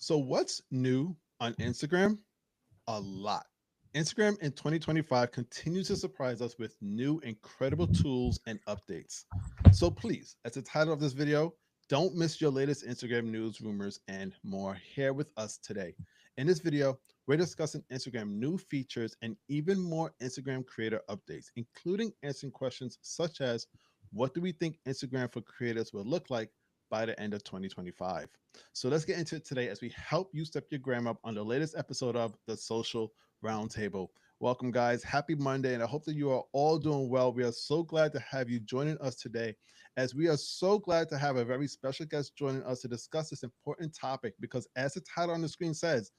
So, what's new on Instagram? A lot. Instagram in 2025 continues to surprise us with new incredible tools and updates. So, please, as the title of this video, don't miss your latest Instagram news, rumors, and more here with us today. In this video, we're discussing Instagram new features and even more Instagram creator updates, including answering questions such as what do we think Instagram for creators will look like by the end of 2025? So let's get into it today as we help you step your gram up on the latest episode of the Social Roundtable. Welcome, guys. Happy Monday, and I hope that you are all doing well. We are so glad to have you joining us today, as we are so glad to have a very special guest joining us to discuss this important topic. Because, as the title on the screen says,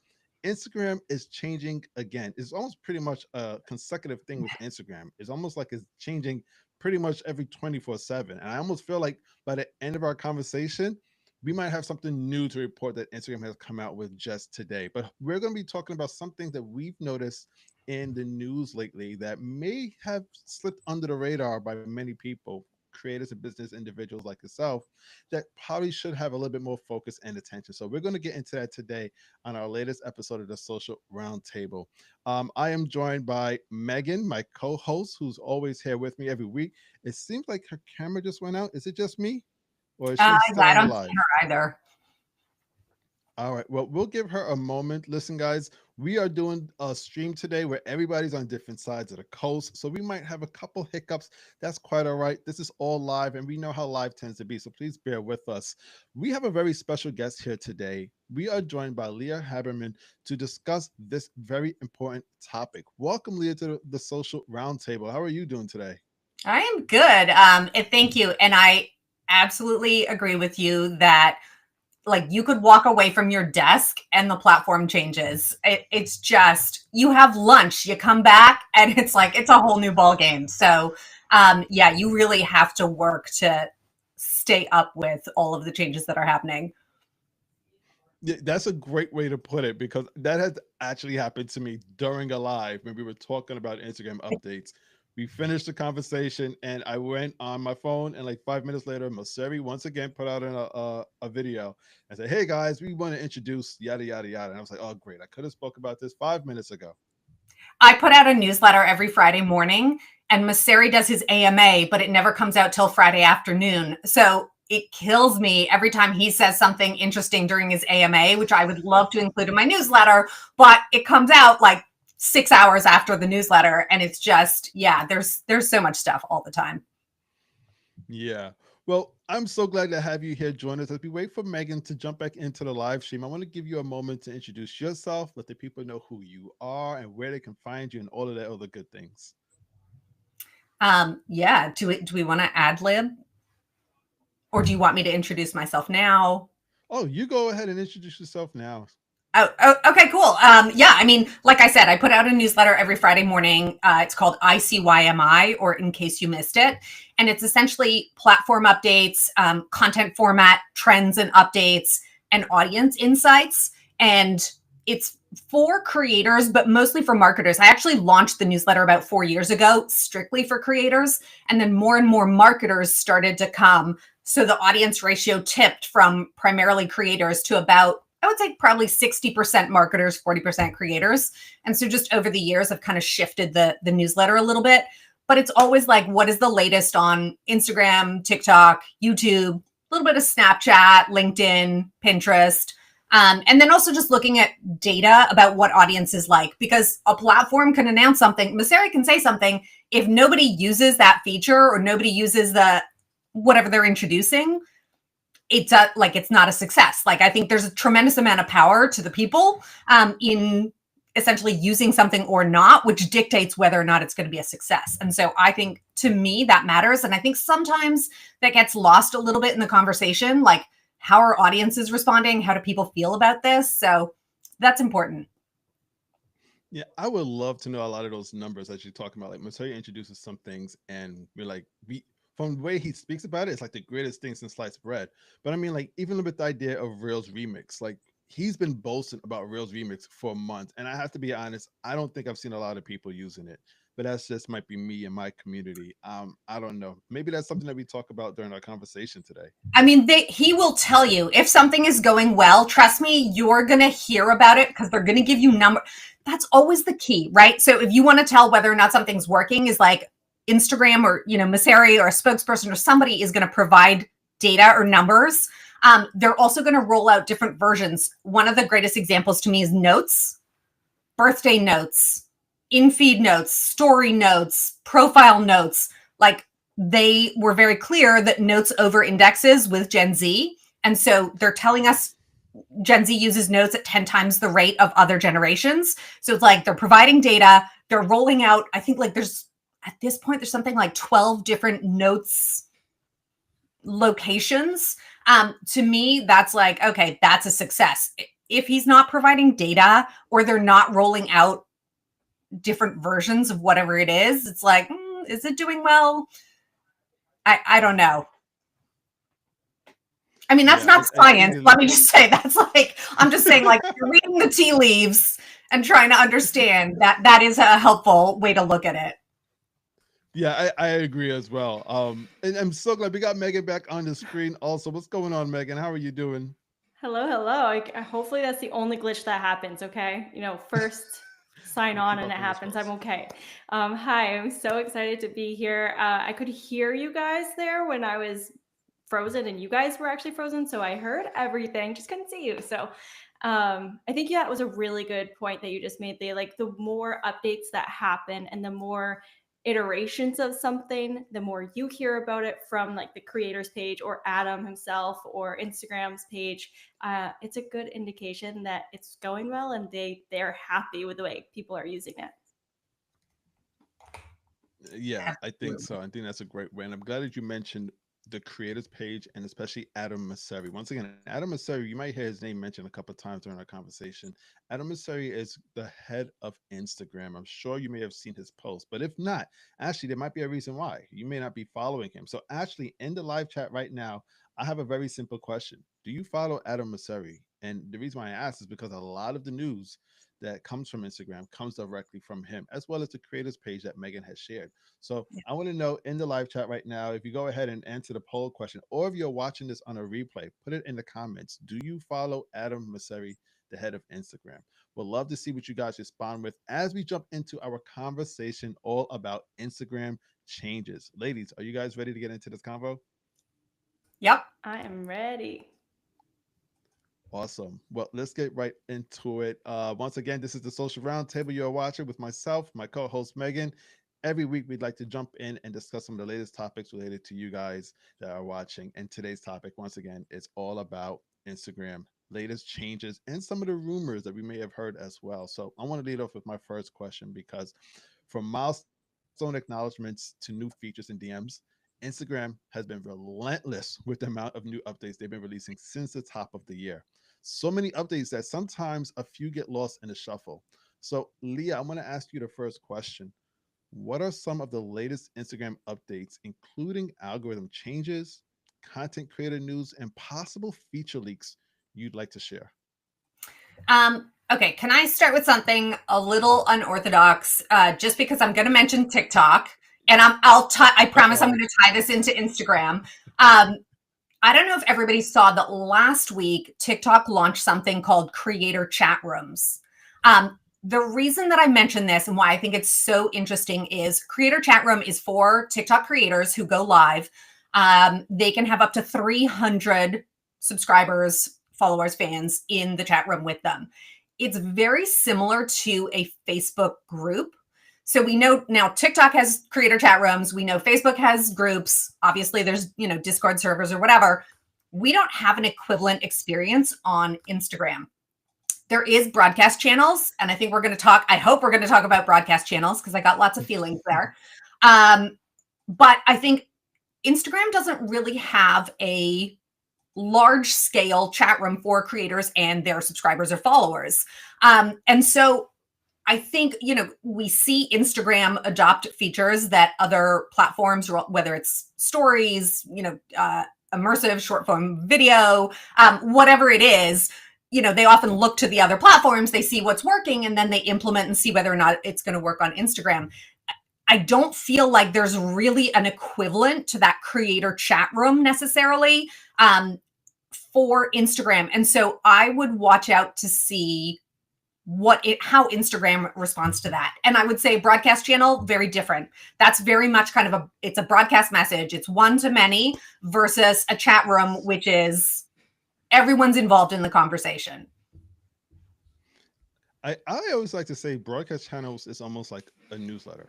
Instagram is changing again. It's almost pretty much a consecutive thing with Instagram. It's almost like it's changing pretty much every 24/7. And I almost feel like by the end of our conversation, we might have something new to report that Instagram has come out with just today. But we're going to be talking about something that we've noticed in the news lately that may have slipped under the radar by many people, creators and business individuals like yourself, that probably should have a little bit more focus and attention. So we're going to get into that today on our latest episode of the Social Roundtable. I am joined by Meagen, my co-host, who's always here with me every week. It seems like her camera just went out. Is it just me? Or is she still I on the don't see live? her either. All right. Well, we'll give her a moment. Listen, guys, we are doing a stream today where everybody's on different sides of the coast. So we might have a couple hiccups. That's quite all right. This is all live, and we know how live tends to be. So please bear with us. We have a very special guest here today. We are joined by Lia Haberman to discuss this very important topic. Welcome, Lia, to the Social Roundtable. How are you doing today? I am good. And thank you. And I absolutely agree with you that like you could walk away from your desk and the platform changes. It's just you have lunch, you come back, and it's like it's a whole new ball game. So, yeah, you really have to work to stay up with all of the changes that are happening. Yeah, that's a great way to put it because that has actually happened to me during a live when we were talking about Instagram updates. We finished the conversation and I went on my phone, and like 5 minutes later, Maseri once again put out a video and said, "Hey guys, we want to introduce yada yada yada." And I was like, "Oh great, I could have spoke about this 5 minutes ago." I put out a newsletter every Friday morning, and Maseri does his AMA, but it never comes out till Friday afternoon. So it kills me every time he says something interesting during his AMA, which I would love to include in my newsletter, but it comes out like 6 hours after the newsletter, and it's just yeah, there's so much stuff all the time. Yeah. Well, I'm so glad to have you here join us as we wait for Meagen to jump back into the live stream. I want to give you a moment to introduce yourself, let the people know who you are and where they can find you and all of that other good things. Yeah, do we want to ad lib, or do you want me to introduce myself now? Oh, you go ahead and introduce yourself now. Oh, okay, cool. Yeah, I mean, like I said, I put out a newsletter every Friday morning. It's called ICYMI, or In Case You Missed It. And it's essentially platform updates, content format trends and updates, and audience insights. And it's for creators, but mostly for marketers. I actually launched the newsletter about 4 years ago, strictly for creators. And then more and more marketers started to come. So the audience ratio tipped from primarily creators to about I would say probably 60% marketers, 40% creators. And so just over the years, I've kind of shifted the newsletter a little bit. But it's always like, what is the latest on Instagram, TikTok, YouTube, a little bit of Snapchat, LinkedIn, Pinterest. And then also just looking at data about what audiences like, because a platform can announce something, Maseri can say something. If nobody uses that feature or nobody uses the whatever they're introducing, it's like it's not a success. Like I think there's a tremendous amount of power to the people in essentially using something or not, which dictates whether or not it's going to be a success. And so I think to me that matters. And I think sometimes that gets lost a little bit in the conversation. Like how are audiences responding? How do people feel about this? So that's important. Yeah, I would love to know a lot of those numbers that you're talking about. Like Materia introduces some things, and we're like, we from the way he speaks about it, it's like the greatest thing since sliced bread. But I mean, like even with the idea of Reels remix, like he's been boasting about Reels remix for months, and I have to be honest, I don't think I've seen a lot of people using it. but that's just might be me and my community. I don't know. Maybe that's something that we talk about during our conversation today. I mean, he will tell you if something is going well. Trust me, you're going to hear about it because they're going to give you number. That's always the key, right? So if you want to tell whether or not something's working, is like Instagram or Messeri or a spokesperson or somebody is going to provide data or numbers. They're also going to roll out different versions. One of the greatest examples to me is notes, birthday notes, in-feed notes, story notes, profile notes. Like, they were very clear that notes over indexes with Gen Z. And so they're telling us Gen Z uses notes at 10 times the rate of other generations. So it's like they're providing data, they're rolling out, I think like at this point, there's something like 12 different notes locations. To me, that's like, okay, that's a success. If he's not providing data or they're not rolling out different versions of whatever it is, it's like, is it doing well? I don't know. I mean, that's not science. Let me just say that's like, I'm just saying, like, you're reading the tea leaves and trying to understand that is a helpful way to look at it. Yeah, I agree as well. And I'm so glad we got Meagen back on the screen also. What's going on, Meagen? How are you doing? Hello. Hopefully that's the only glitch that happens, okay? First sign on and it happens. I'm okay. Hi, I'm so excited to be here. I could hear you guys there when I was frozen and you guys were actually frozen, so I heard everything, just couldn't see you. So I think that was a really good point that you just made. Like, the more updates that happen and the more iterations of something, the more you hear about it from like the creator's page or Adam himself or Instagram's page, it's a good indication that it's going well and they're happy with the way people are using it. Yeah, I think so. I think that's a great way. And I'm glad that you mentioned the creators page and especially Adam Meagen. Once again, Adam Meagen, you might hear his name mentioned a couple of times during our conversation. Adam Meagen is the head of Instagram. I'm sure you may have seen his post, but if not, actually, there might be a reason why you may not be following him. So actually, in the live chat right now, I have a very simple question. Do you follow Adam Meagen? And the reason why I ask is because a lot of the news that comes from Instagram comes directly from him, as well as the creators page that Meagen has shared. So I want to know in the live chat right now, if you go ahead and answer the poll question, or if you're watching this on a replay, put it in the comments. Do you follow Adam Meagen, the head of Instagram? We'll love to see what you guys respond with as we jump into our conversation all about Instagram changes. Ladies, are you guys ready to get into this convo? Yep. I am ready. Awesome. Well, let's get right into it. Once again, this is the Social Roundtable you're watching with myself, my co-host Meagen. Every week, we'd like to jump in and discuss some of the latest topics related to you guys that are watching. And today's topic, once again, is all about Instagram, latest changes, and some of the rumors that we may have heard as well. So I want to lead off with my first question because from milestone acknowledgements to new features and DMs, Instagram has been relentless with the amount of new updates they've been releasing since the top of the year. So many updates that sometimes a few get lost in the shuffle. So, Lia, I'm going to ask you the first question. What are some of the latest Instagram updates, including algorithm changes, content creator news, and possible feature leaks you'd like to share? Okay, can I start with something a little unorthodox? Just because I'm going to mention TikTok, and I promise I'm going to tie this into Instagram. I don't know if everybody saw that last week TikTok launched something called creator chat rooms. The reason that I mention this and why I think it's so interesting is creator chat room is for TikTok creators who go live. They can have up to 300 subscribers, followers, fans in the chat room with them. It's very similar to a Facebook group. So we know now TikTok has creator chat rooms. We know Facebook has groups. Obviously, there's, Discord servers or whatever. We don't have an equivalent experience on Instagram. There is broadcast channels, and I think I hope we're going to talk about broadcast channels because I got lots of feelings there. But I think Instagram doesn't really have a large scale chat room for creators and their subscribers or followers. And so I think, we see Instagram adopt features that other platforms, whether it's stories, immersive short form video, whatever it is, they often look to the other platforms, they see what's working, and then they implement and see whether or not it's going to work on Instagram. I don't feel like there's really an equivalent to that creator chat room necessarily for Instagram. And so I would watch out to see how Instagram responds to that. And I would say broadcast channel, very different. That's very much kind of it's a broadcast message. It's one to many versus a chat room, which is everyone's involved in the conversation. I always like to say broadcast channels is almost like a newsletter.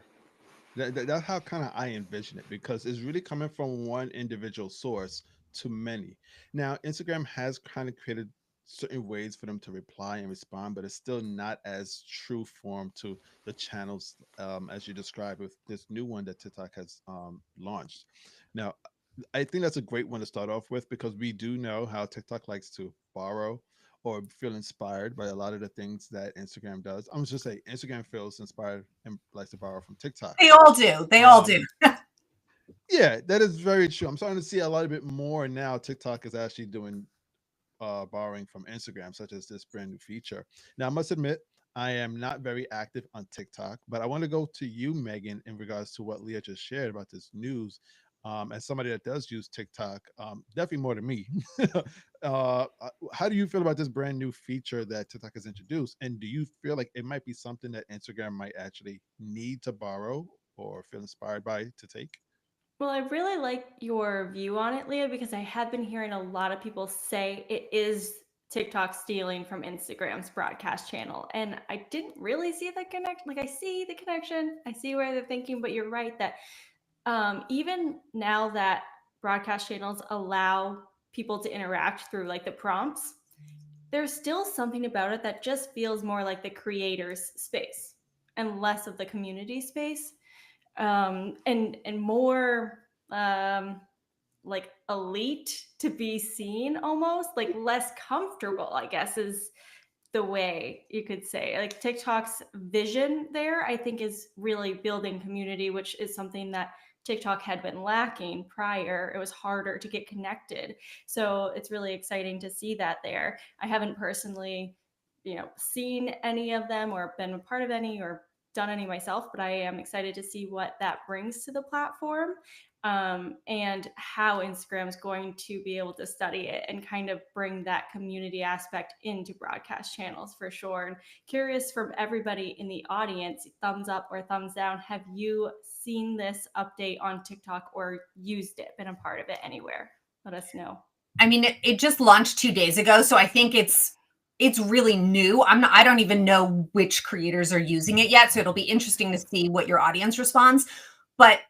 That's how kind of I envision it, because it's really coming from one individual source to many. Now, Instagram has kind of created certain ways for them to reply and respond, but it's still not as true form to the channels as you described with this new one that TikTok has launched. Now, I think that's a great one to start off with, because we do know how TikTok likes to borrow or feel inspired by a lot of the things that Instagram does. I'm just say Instagram feels inspired and likes to borrow from TikTok. They all do. They all Um, do. yeah, that is very true. I'm starting to see a lot of bit more now. TikTok is actually doing borrowing from Instagram, such as this brand new feature. Now, I must admit, I am not very active on TikTok, but I want to go to you, Meagen, in regards to what Leah just shared about this news. As somebody that does use TikTok, definitely more than me, how do you feel about this brand new feature that TikTok has introduced? And do you feel like it might be something that Instagram might actually need to borrow or feel inspired by to take? Well, I really like your view on it, Leah, because I have been hearing a lot of people say it is TikTok stealing from Instagram's broadcast channel. And I didn't really see the connection. Like, I see the connection, I see where they're thinking, but you're right that even now that broadcast channels allow people to interact through like the prompts, there's still something about it that just feels more like the creator's space and less of the community space, and more like elite to be seen, almost like less comfortable, I guess, is the way you could say. Like TikTok's vision there, I think, is really building community, which is something that TikTok had been lacking prior. It was harder to get connected. So it's really exciting to see that there. I haven't personally, seen any of them or been a part of any or done any myself, but I am excited to see what that brings to the platform, and how Instagram is going to be able to study it and kind of bring that community aspect into broadcast channels for sure. And curious from everybody in the audience, thumbs up or thumbs down, have you seen this update on TikTok or used it, been a part of it anywhere? Let us know. I mean, it just launched 2 days ago, so I think it's really new. I don't even know which creators are using it yet, so it'll be interesting to see what your audience responds. But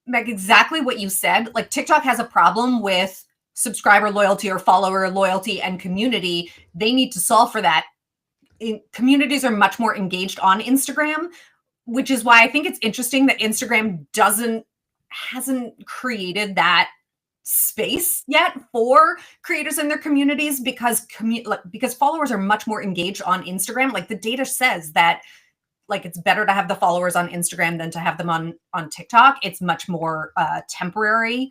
like exactly what you said, like TikTok has a problem with subscriber loyalty or follower loyalty and community. They need to solve for that. Communities are much more engaged on Instagram, which is why I think it's interesting that Instagram hasn't created that space yet for creators in their communities, because because followers are much more engaged on Instagram. Like the data says that like it's better to have the followers on Instagram than to have them on TikTok. It's much more temporary.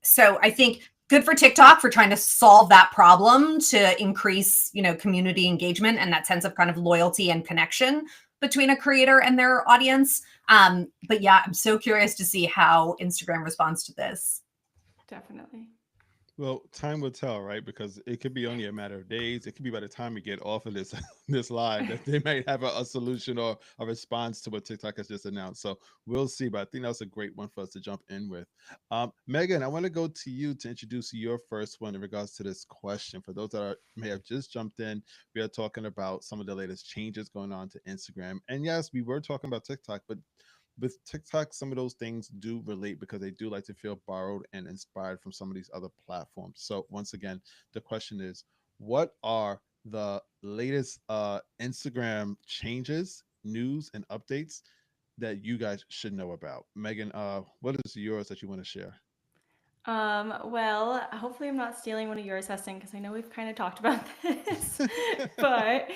So I think good for TikTok for trying to solve that problem to increase, community engagement and that sense of kind of loyalty and connection between a creator and their audience. But yeah, I'm so curious to see how Instagram responds to this. Definitely. Well, time will tell, right? Because it could be only a matter of days. It could be by the time we get off of this this live that they might have a solution or a response to what TikTok has just announced. So we'll see. But I think that's a great one for us to jump in with. Meagen, I want to go to you to introduce your first one in regards to this question. For those that may have just jumped in, we are talking about some of the latest changes going on to Instagram. And yes, we were talking about TikTok, but with TikTok, some of those things do relate because they do like to feel borrowed and inspired from some of these other platforms. So once again, the question is, what are the latest Instagram changes, news, and updates that you guys should know about? Meagen, what is yours that you want to share? Well, hopefully I'm not stealing one of yours, Heston, because I know we've kind of talked about this. But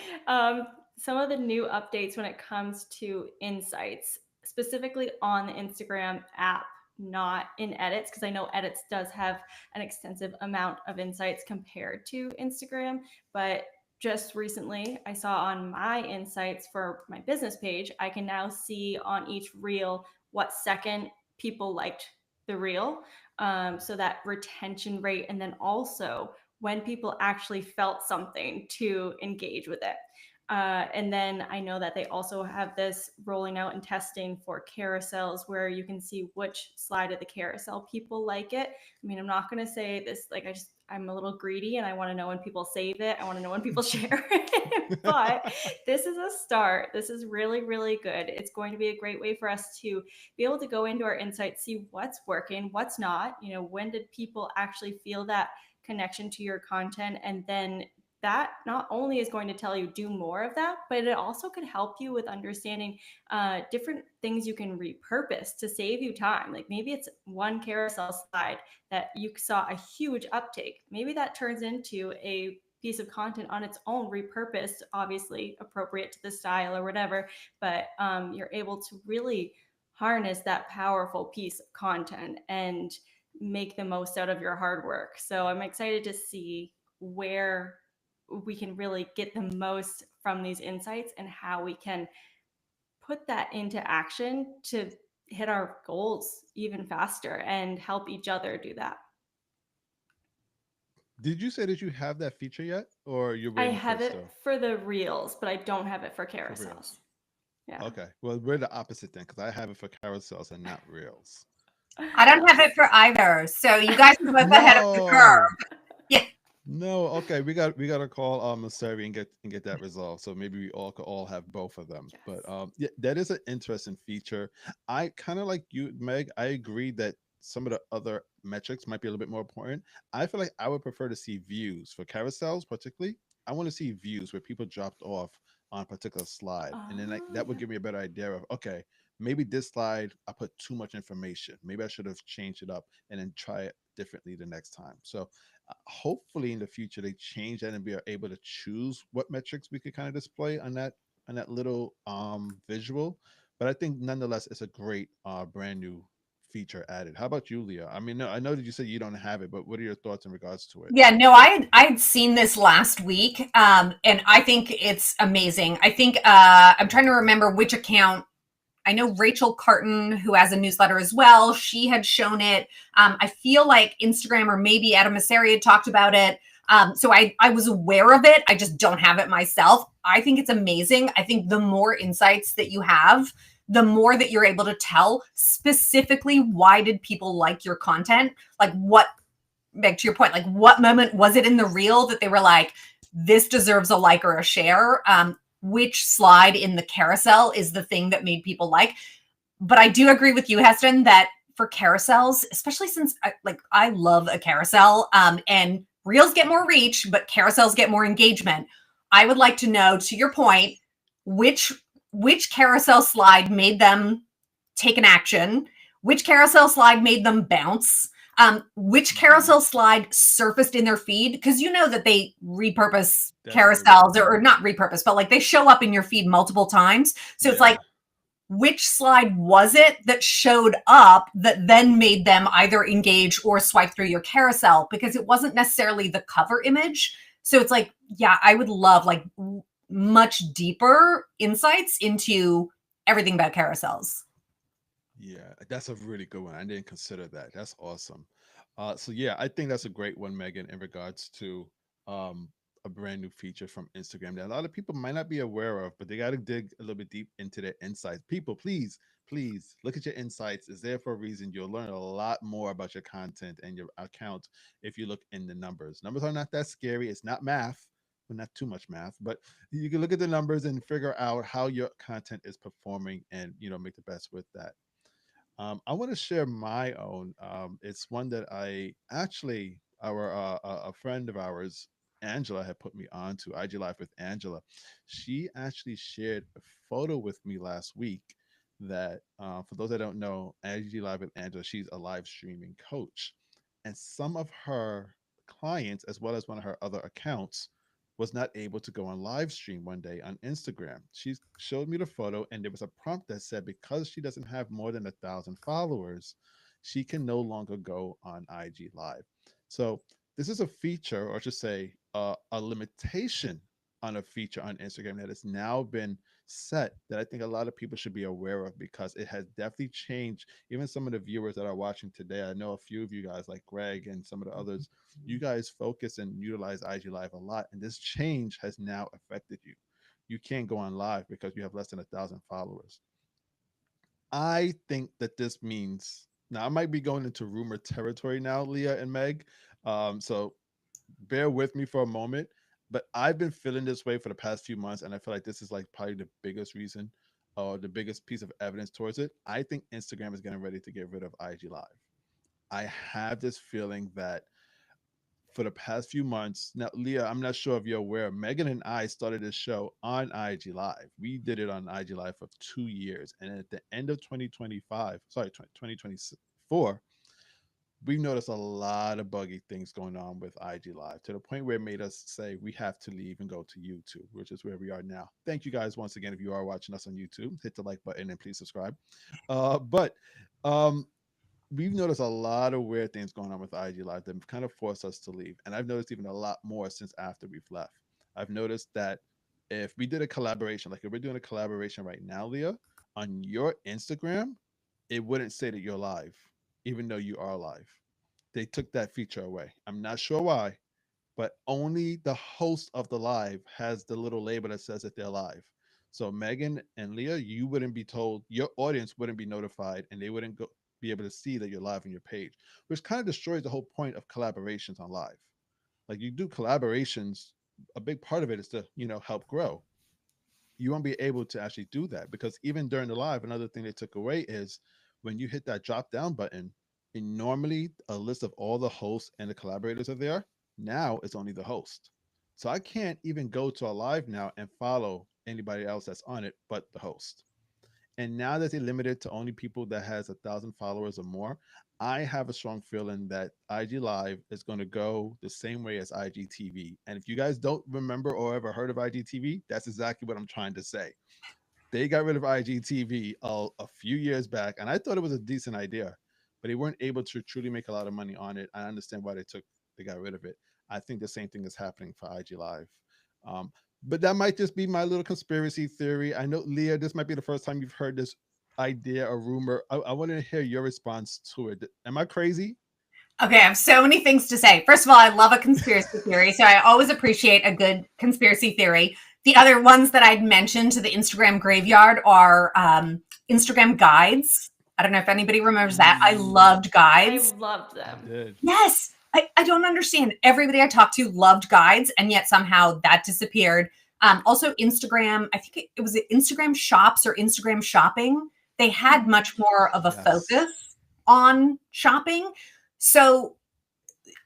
some of the new updates when it comes to insights, specifically on the Instagram app, not in edits, because I know edits does have an extensive amount of insights compared to Instagram. But just recently, I saw on my insights for my business page, I can now see on each reel what second people liked the reel. So that retention rate, and then also when people actually felt something to engage with it. And then I know that they also have this rolling out and testing for carousels where you can see which slide of the carousel people like it. I mean, I'm not going to say this, like, I'm a little greedy and I want to know when people save it. I want to know when people share it. But this is a start. This is really, really good. It's going to be a great way for us to be able to go into our insights, see what's working, what's not. You know, when did people actually feel that connection to your content? And then that not only is going to tell you do more of that, but it also could help you with understanding different things you can repurpose to save you time. Like maybe it's one carousel slide that you saw a huge uptake. Maybe that turns into a piece of content on its own, repurposed, obviously appropriate to the style or whatever, but you're able to really harness that powerful piece of content and make the most out of your hard work. So I'm excited to see where we can really get the most from these insights and how we can put that into action to hit our goals even faster and help each other do that. Did you say that you have that feature yet, or you're I waiting for have it it still? for the reels, but I don't have it for For reels. carousels. Yeah. Okay. Well, we're the opposite then, because I have it for carousels and not reels. I don't have Yes. it for either. So you guys are both ahead of the No. curve. Yeah. No, okay, we got to call Masari and get that resolved. So maybe we all could all have both of them. Yes. But yeah, that is an interesting feature. I kind of like you, Meg. I agree that some of the other metrics might be a little bit more important. I feel like I would prefer to see views for carousels, particularly. I want to see views where people dropped off on a particular slide, and then like Oh, that would yeah. give me a better idea of okay, maybe this slide I put too much information. Maybe I should have changed it up and then try it differently the next time. So hopefully in the future they change that and be able to choose what metrics we could kind of display on that little visual. But I think nonetheless it's a great brand new feature added. How about you, Leah? I mean, no, I know that you said you don't have it, but what are your thoughts in regards to it? Yeah, no, I'd seen this last week, and I think it's amazing. I think I'm trying to remember which account. I know Rachel Carton, who has a newsletter as well, she had shown it. I feel like Instagram or maybe Adam Mosseri had talked about it. So I was aware of it. I just don't have it myself. I think it's amazing. I think the more insights that you have, the more that you're able to tell specifically why did people like your content? Like what, back to your point, like what moment was it in the reel that they were like, this deserves a like or a share? Which slide in the carousel is the thing that made people like. But I do agree with you, Heston, that for carousels, especially since I love a carousel, and reels get more reach, but carousels get more engagement. I would like to know, to your point, which which carousel slide made them take an action, which carousel slide made them bounce, which Mhm. carousel slide surfaced in their feed, because you know that they repurpose That's very carousels, true. or not repurpose, but like they show up in your feed multiple times. So it's like, Yeah. which slide was it that showed up that then made them either engage or swipe through your carousel? Because it wasn't necessarily the cover image. So it's like, yeah, I would love like much deeper insights into everything about carousels. Yeah, that's a really good one. I didn't consider that. That's awesome. So yeah, I think that's a great one, Megan, in regards to um, a brand new feature from Instagram that a lot of people might not be aware of, but they got to dig a little bit deep into their insights. People, please, please look at your insights. It's there for a reason. You'll learn a lot more about your content and your account if you look in the numbers. Numbers are not that scary. It's not math. Well, not too much math, but you can look at the numbers and figure out how your content is performing and make the best with that. I want to share my own. It's one that I actually, a friend of ours, Angela, had put me on to IG Live with Angela. She actually shared a photo with me last week that, for those that don't know, IG Live with Angela, she's a live streaming coach. And some of her clients, as well as one of her other accounts, was not able to go on live stream one day on Instagram. She showed me the photo, and there was a prompt that said because she doesn't have more than 1,000 followers, she can no longer go on IG Live. So this is a feature, or I should say, a limitation on a feature on Instagram that has now been set that I think a lot of people should be aware of, because it has definitely changed even some of the viewers that are watching today. I know a few of you guys like Greg and some of the others, you guys focus and utilize IG Live a lot, and this change has now affected you. You can't go on live because you have less than 1,000 followers. I think that this means, now I might be going into rumor territory now, Leah and Meg. So bear with me for a moment, but I've been feeling this way for the past few months, and I feel like this is like probably the biggest reason or the biggest piece of evidence towards it. I think Instagram is getting ready to get rid of IG Live. I have this feeling that for the past few months now, Leah, I'm not sure if you're aware, Megan and I started this show on IG Live. We did it on IG Live for 2 years, and at the end of 2025, sorry, 2024, we've noticed a lot of buggy things going on with IG Live, to the point where it made us say we have to leave and go to YouTube, which is where we are now. Thank you guys once again. If you are watching us on YouTube, hit the like button and please subscribe. But we've noticed a lot of weird things going on with IG Live that kind of forced us to leave. And I've noticed even a lot more since after we've left. I've noticed that if we did a collaboration, like if we're doing a collaboration right now, Leah, on your Instagram, it wouldn't say that you're live, even though you are live. They took that feature away. I'm not sure why, but only the host of the live has the little label that says that they're live. So Megan and Leah, you wouldn't be told, your audience wouldn't be notified, and they wouldn't be able to see that you're live on your page, which kind of destroys the whole point of collaborations on live. Like you do collaborations, a big part of it is to, help grow. You won't be able to actually do that, because even during the live, another thing they took away is when you hit that drop down button, and normally a list of all the hosts and the collaborators are there. Now it's only the host. So I can't even go to a live now and follow anybody else that's on it but the host. And now that they limited to only people that has 1,000 followers or more, I have a strong feeling that IG Live is going to go the same way as IGTV. And if you guys don't remember or ever heard of IGTV, that's exactly what I'm trying to say. They got rid of IGTV a few years back, and I thought it was a decent idea, but they weren't able to truly make a lot of money on it. I understand why they got rid of it. I think the same thing is happening for IG Live. Um, but that might just be my little conspiracy theory. I know, Leah, this might be the first time you've heard this idea or rumor. I want to hear your response to it. Am I crazy? Okay, I have so many things to say. First of all, I love a conspiracy theory, so I always appreciate a good conspiracy theory. The other ones that I'd mentioned to the Instagram graveyard are Instagram guides. I don't know if anybody remembers that. I loved guides. I loved them. I did. Yes. I don't understand. Everybody I talked to loved guides, and yet somehow that disappeared. Also, Instagram, I think it was Instagram shops or Instagram shopping. They had much more of a focus on shopping. So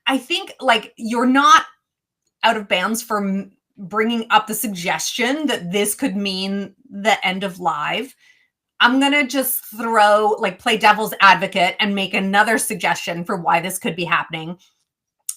I think like you're not out of bounds for bringing up the suggestion that this could mean the end of live. I'm going to just play devil's advocate and make another suggestion for why this could be happening.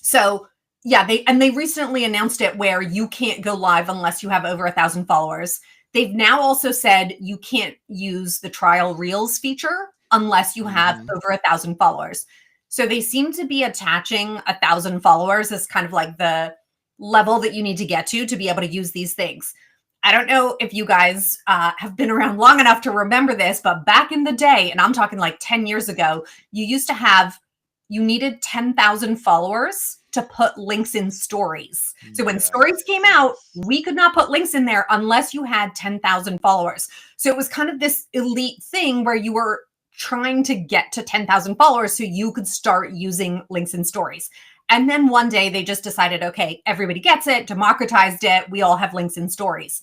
So yeah, they recently announced it where you can't go live unless you have over 1,000 followers. They've now also said you can't use the trial reels feature unless you have over 1,000 followers. So they seem to be attaching 1,000 followers as kind of like the level that you need to get to be able to use these things. I don't know if you guys have been around long enough to remember this, but back in the day, and I'm talking like 10 years ago, you needed 10,000 followers to put links in stories. So when stories came out, we could not put links in there unless you had 10,000 followers. So it was kind of this elite thing where you were trying to get to 10,000 followers so you could start using links in stories. And then one day they just decided, okay, everybody gets it, democratized it. We all have links in stories.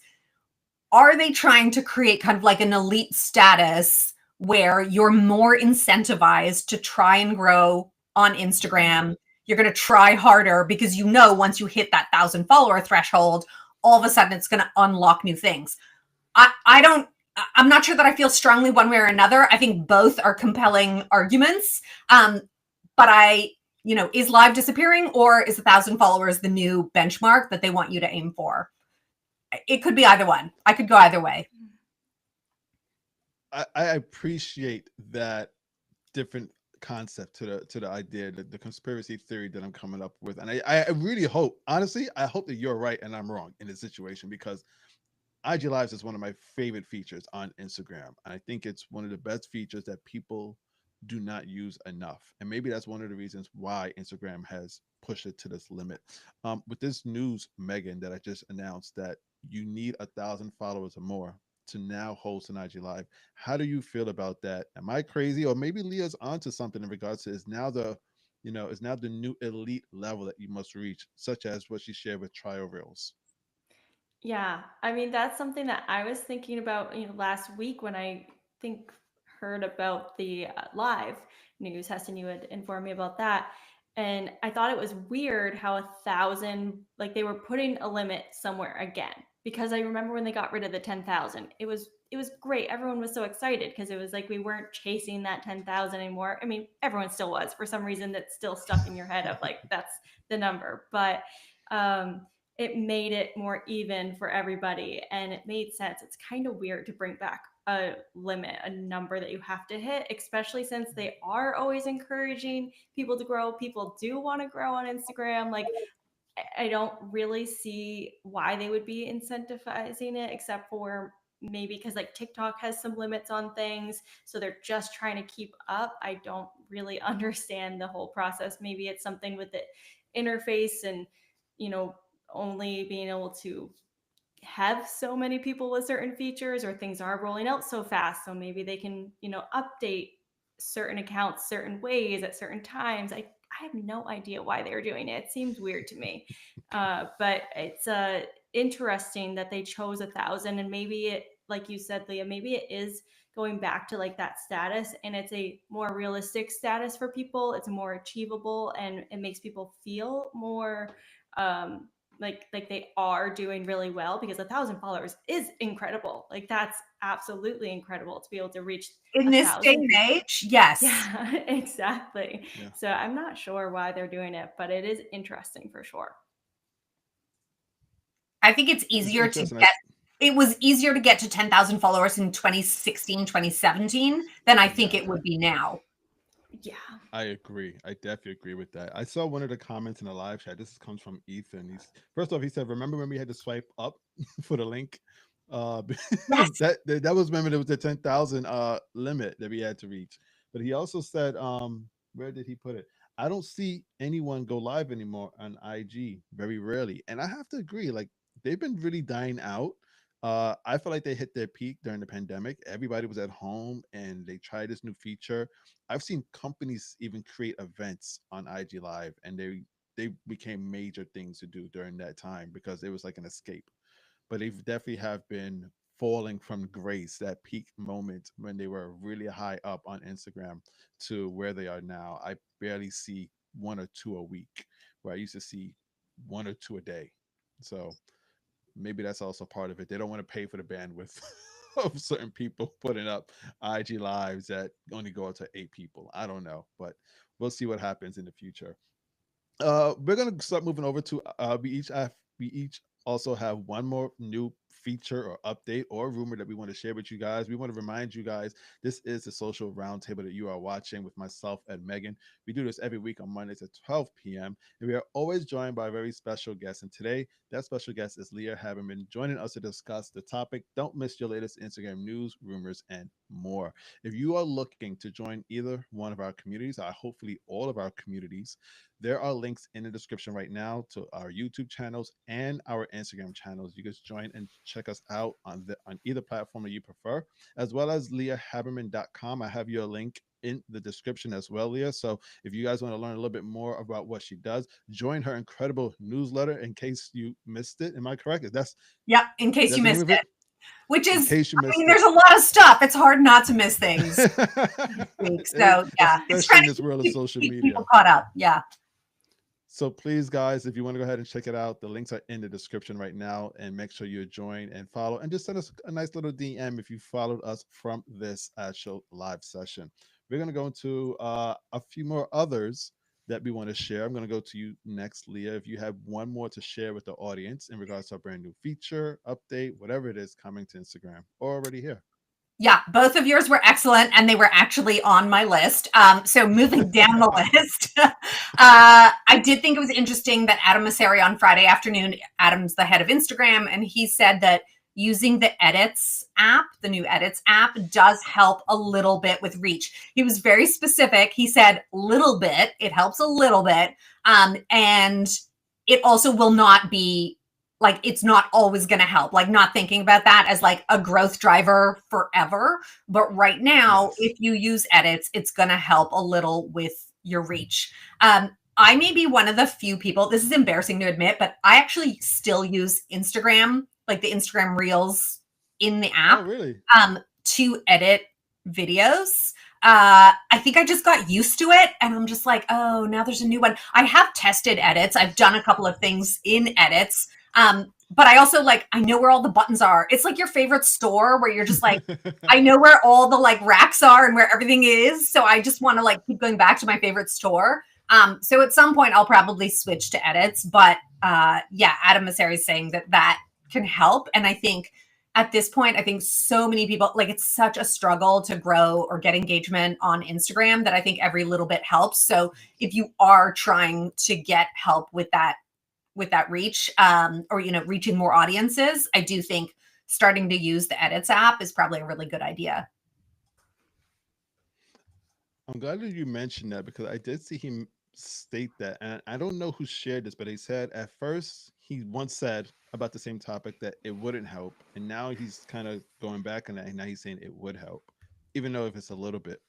Are they trying to create kind of like an elite status where you're more incentivized to try and grow on Instagram? You're going to try harder because once you hit that 1,000 follower threshold, all of a sudden it's going to unlock new things. I'm not sure that I feel strongly one way or another. I think both are compelling arguments. But is live disappearing, or is 1,000 followers the new benchmark that they want you to aim for? It could be either one. I could go either way. I appreciate that different concept to the idea, the conspiracy theory that I'm coming up with, and I really hope, honestly, I hope that you're right and I'm wrong in this situation, because IG Lives is one of my favorite features on Instagram. I think it's one of the best features that people do not use enough. And maybe that's one of the reasons why Instagram has pushed it to this limit. With this news, Meagen, that I just announced that you need 1,000 followers or more to now host an IG Live. How do you feel about that? Am I crazy? Or maybe Leah's onto something in regards to is now the is now the new elite level that you must reach, such as what she shared with trial reels. Yeah, I mean that's something that I was thinking about, last week when I think heard about the live news. Heston, you had informed me about that, and I thought it was weird how 1,000, like they were putting a limit somewhere again. Because I remember when they got rid of the 10,000, it was great. Everyone was so excited because it was like we weren't chasing that 10,000 anymore. I mean, everyone still was for some reason. That's still stuck in your head of like that's the number, but. Um, it made it more even for everybody and it made sense. It's kind of weird to bring back a limit, a number that you have to hit, especially since they are always encouraging people to grow. People do want to grow on Instagram. Like, I don't really see why they would be incentivizing it except for maybe because like TikTok has some limits on things. So they're just trying to keep up. I don't really understand the whole process. Maybe it's something with the interface and, you know, only being able to have so many people with certain features or things are rolling out so fast. So maybe they can, update certain accounts certain ways at certain times. I have no idea why they're doing it. It seems weird to me. But it's interesting that they chose 1,000 and maybe it, like you said, Leah, maybe it is going back to like that status and it's a more realistic status for people. It's more achievable and it makes people feel more um, like they are doing really well because 1,000 followers is incredible. Like that's absolutely incredible to be able to reach In a this day and thousand. age, yes. Yeah, exactly. Yeah. So I'm not sure why they're doing it, but it is interesting for sure. I think it's It's easier to interesting. get it was easier to get to 10,000 followers in 2016, 2017 than I think Yeah. it would be now. Yeah. I agree. I definitely agree with that. I saw one of the comments in the live chat. This comes from Ethan. He's first off, he said, "Remember when we had to swipe up for the link? Uh, Yes. that was remember there was the 10,000 limit that we had to reach." But he also said, where did he put it? I don't see anyone go live anymore on IG. Very rarely, and I have to agree. Like they've been really dying out. I feel like they hit their peak during the pandemic. Everybody was at home and they tried this new feature. I've seen companies even create events on IG Live, and they became major things to do during that time because it was like an escape. But they definitely have been falling from grace, that peak moment when they were really high up on Instagram to where they are now. I barely see one or two a week, where I used to see one or two a day. So maybe that's also part of it. They don't want to pay for the bandwidth of certain people putting up IG lives that only go out to 8 people. I don't know, but we'll see what happens in the future. We're gonna start moving over to we each also have one more new feature or update or rumor that we want to share with you guys. We want to remind you guys this is the social roundtable that you are watching with myself and Meagen. We do this every week on Mondays at 12 p.m. and we are always joined by a very special guest. And today that special guest is Lia Haberman joining us to discuss the topic. Don't miss your latest Instagram news, rumors, and more. If you are looking to join either one of our communities, or hopefully all of our communities, there are links in the description right now to our YouTube channels and our Instagram channels. You guys join and check us out on either platform that you prefer, as well as liahaberman.com. I have your link in the description as well, Leah. So if you guys want to learn a little bit more about what she does, join her incredible newsletter in case you missed it. Am I correct? Yep, in case That's you the name missed of it. it? Which In is, case you I mean, missed it. there's a lot of stuff. It's hard not to miss things each week. So yeah, it's Especially trying in to this world of social keep people media. caught up. Yeah. So please, guys, if you want to go ahead and check it out, the links are in the description right now. And make sure you join and follow, and just send us a nice little DM if you followed us from this actual live session. We're going to go into a few more others that we want to share. I'm going to go to you next, Leah. If you have one more to share with the audience in regards to a brand new feature, update, whatever it is coming to Instagram or already here. Yeah, both of yours were excellent, and they were actually on my list. So moving down the list, I did think it was interesting that Adam Mosseri on Friday afternoon, Adam's the head of Instagram, and he said that using the Edits app, the new Edits app, does help a little bit with reach. He was very specific. He said, little bit, it helps a little bit. And it also will not be like, it's not always going to help, like not thinking about that as like a growth driver forever. But right now, Yes. if you use Edits, it's going to help a little with your reach. I may be one of the few people, this is embarrassing to admit, but I actually still use Instagram, like the Instagram Reels in the Oh, app, really? to edit videos. I think I just got used to it, and I'm just like, oh, now there's a new one. I have tested Edits. I've done a couple of things in Edits. But I also like, I know where all the buttons are. It's like your favorite store where you're just like, I know where all the like racks are and where everything is. So I just want to like keep going back to my favorite store. So at some point I'll probably switch to Edits, but yeah, Adam Mosseri is saying that can help. And I think at this point, I think so many people, like it's such a struggle to grow or get engagement on Instagram that I think every little bit helps. So if you are trying to get help with that reach, or, you know, reaching more audiences, I do think starting to use the Edits app is probably a really good idea. I'm glad that you mentioned that because I did see him state that, and I don't know who shared this, but he said at first he once said about the same topic that it wouldn't help, and now he's kind of going back on that, and now he's saying it would help, even though if it's a little bit.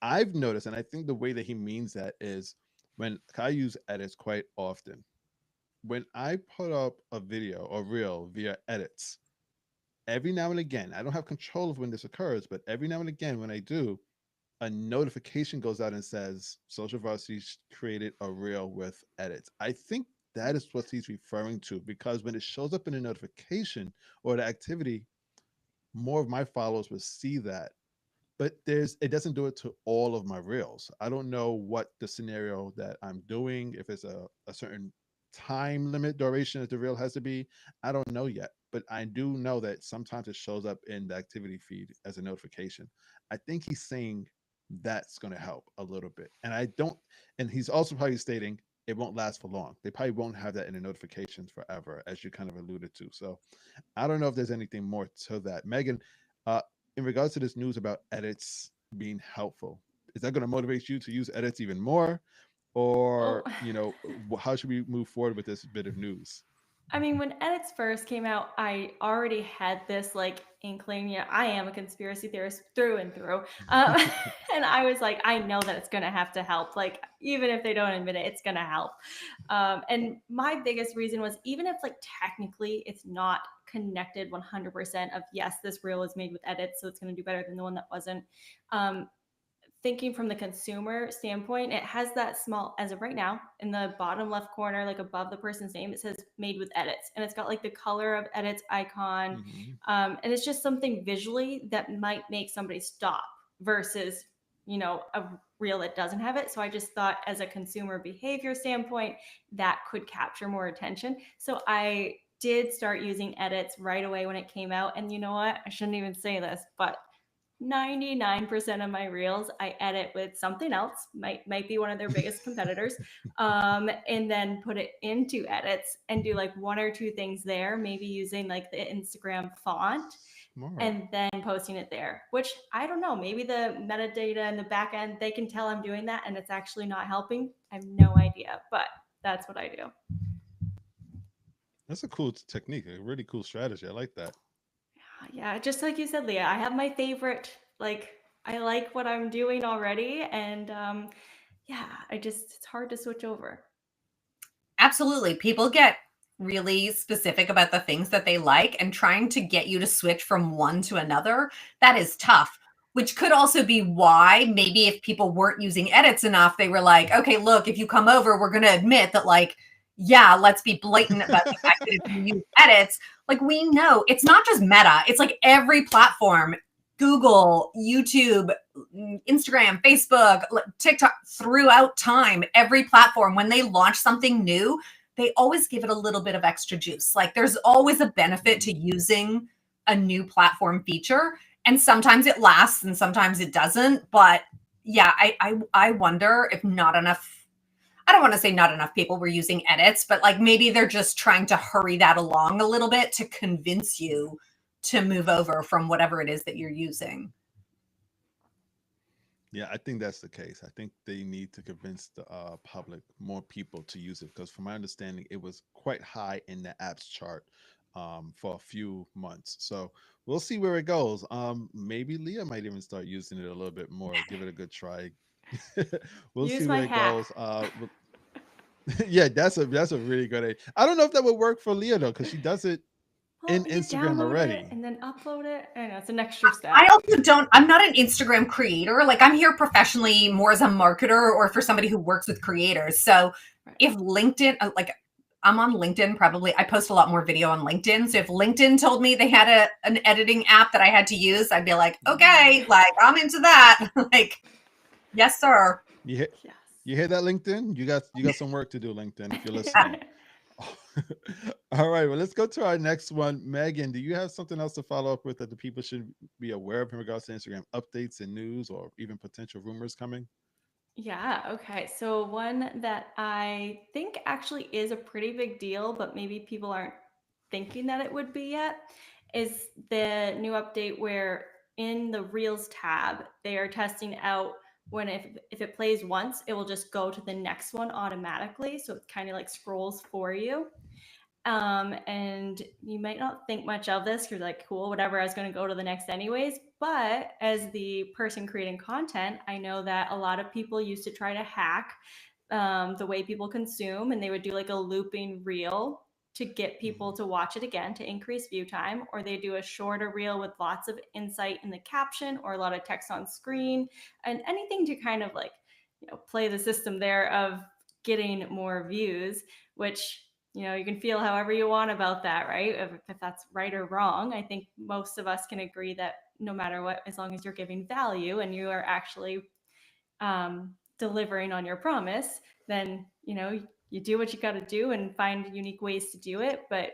I've noticed, and I think the way that he means that is when I use edits quite often. When I put up a video or reel via edits, every now and again, I don't have control of when this occurs, but every now and again, when I do, a notification goes out and says Social Varsity created a reel with edits. I think that is what he's referring to because when it shows up in a notification or the activity, more of my followers will see that. But it doesn't do it to all of my reels. I don't know what the scenario that I'm doing, if it's a certain time limit duration that the reel has to be. I don't know yet. But I do know that sometimes it shows up in the activity feed as a notification. I think he's saying that's going to help a little bit. And I don't, and he's also probably stating it won't last for long. They probably won't have that in the notifications forever, as you kind of alluded to. So I don't know if there's anything more to that. Meagen, uh, in regards to this news about edits being helpful, is that going to motivate you to use edits even more? Well, Or, how should we move forward with this bit of news? I mean, when edits first came out, I already had this like inkling. You know, I am a conspiracy theorist through and through, and I was like, I know that it's gonna have to help. Like, even if they don't admit it, it's gonna help. And my biggest reason was even if like technically it's not connected 100% of yes, this reel is made with edits, so it's gonna do better than the one that wasn't. Um, Thinking from the consumer standpoint, it has that small, as of right now, in the bottom left corner, like above the person's name, it says made with edits. And it's got like the color of edits icon. Hmm. And it's just something visually that might make somebody stop versus, a reel that doesn't have it. So I just thought as a consumer behavior standpoint, that could capture more attention. So I did start using edits right away when it came out. And you know what? I shouldn't even say this, but 99% of my reels I edit with something else, might be one of their biggest competitors, and then put it into edits and do like one or two things there, maybe using like the Instagram font Smart. and then posting it there, which I don't know, maybe the metadata and the back end, they can tell I'm doing that and it's actually not helping. I have no idea, but that's what I do. That's a cool technique, a really cool strategy. I like that. Yeah, just like you said, Leah, I have my favorite, like, I like what I'm doing already. And yeah, it's hard to switch over. Absolutely. People get really specific about the things that they like, and trying to get you to switch from one to another, that is tough. Which could also be why maybe if people weren't using edits enough, they were like, okay, look, if you come over, we're going to admit that, like, yeah, let's be blatant about the fact that if you use edits, like, we know it's not just Meta, it's like every platform, Google, YouTube, Instagram, Facebook, TikTok, throughout time, every platform, when they launch something new, they always give it a little bit of extra juice. Like, there's always a benefit to using a new platform feature. And sometimes it lasts and sometimes it doesn't. But yeah, I wonder if not enough, I don't want to say not enough people were using edits, but like maybe they're just trying to hurry that along a little bit to convince you to move over from whatever it is that you're using. Yeah, I think that's the case. I think they need to convince the public, more people to use it, because from my understanding, it was quite high in the apps chart for a few months. So we'll see where it goes. Maybe Leah might even start using it a little bit more. Give it a good try. We'll see Use where my it hat. goes. Yeah, that's a really good idea. I don't know if that would work for Leah though, because she does it Well, in you Instagram download it already. and then upload it. I know it's an extra step. I also don't, I'm not an Instagram creator. Like I'm here professionally more as a marketer or for somebody who works with creators. So Right. if LinkedIn, like I'm on LinkedIn, probably I post a lot more video on LinkedIn. So if LinkedIn told me they had an editing app that I had to use, I'd be like, okay, like I'm into that. Like, yes, sir. You hear, Yes. you hear that, LinkedIn? You got some work to do, LinkedIn, if you're listening. All right, well, let's go to our next one. Megan, do you have something else to follow up with that the people should be aware of in regards to Instagram updates and news or even potential rumors coming? Yeah, okay. So one that I think actually is a pretty big deal, but maybe people aren't thinking that it would be yet, is the new update where in the Reels tab, they are testing out when if it plays once, it will just go to the next one automatically. So it kind of like scrolls for you. And you might not think much of this. You're like, cool, whatever. I was going to go to the next anyways. But as the person creating content, I know that a lot of people used to try to hack the way people consume, and they would do like a looping reel to get people to watch it again to increase view time, or they do a shorter reel with lots of insight in the caption or a lot of text on screen, and anything to kind of like, play the system there of getting more views, which you can feel however you want about that, right? If that's right or wrong. I think most of us can agree that no matter what, as long as you're giving value and you are actually delivering on your promise, then you do what you got to do and find unique ways to do it. But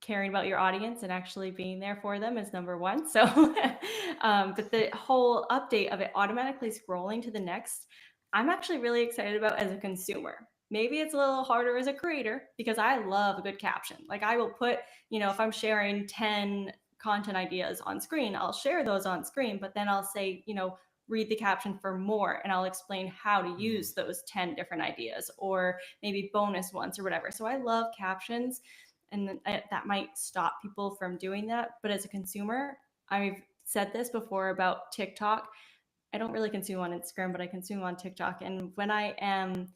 caring about your audience and actually being there for them is number one. So, but the whole update of it automatically scrolling to the next, I'm actually really excited about as a consumer. Maybe it's a little harder as a creator because I love a good caption. Like I will put, if I'm sharing 10 content ideas on screen, I'll share those on screen, but then I'll say, read the caption for more and I'll explain how to use those 10 different ideas or maybe bonus ones or whatever. So I love captions, and that might stop people from doing that. But as a consumer, I've said this before about TikTok. I don't really consume on Instagram, but I consume on TikTok. And when I am,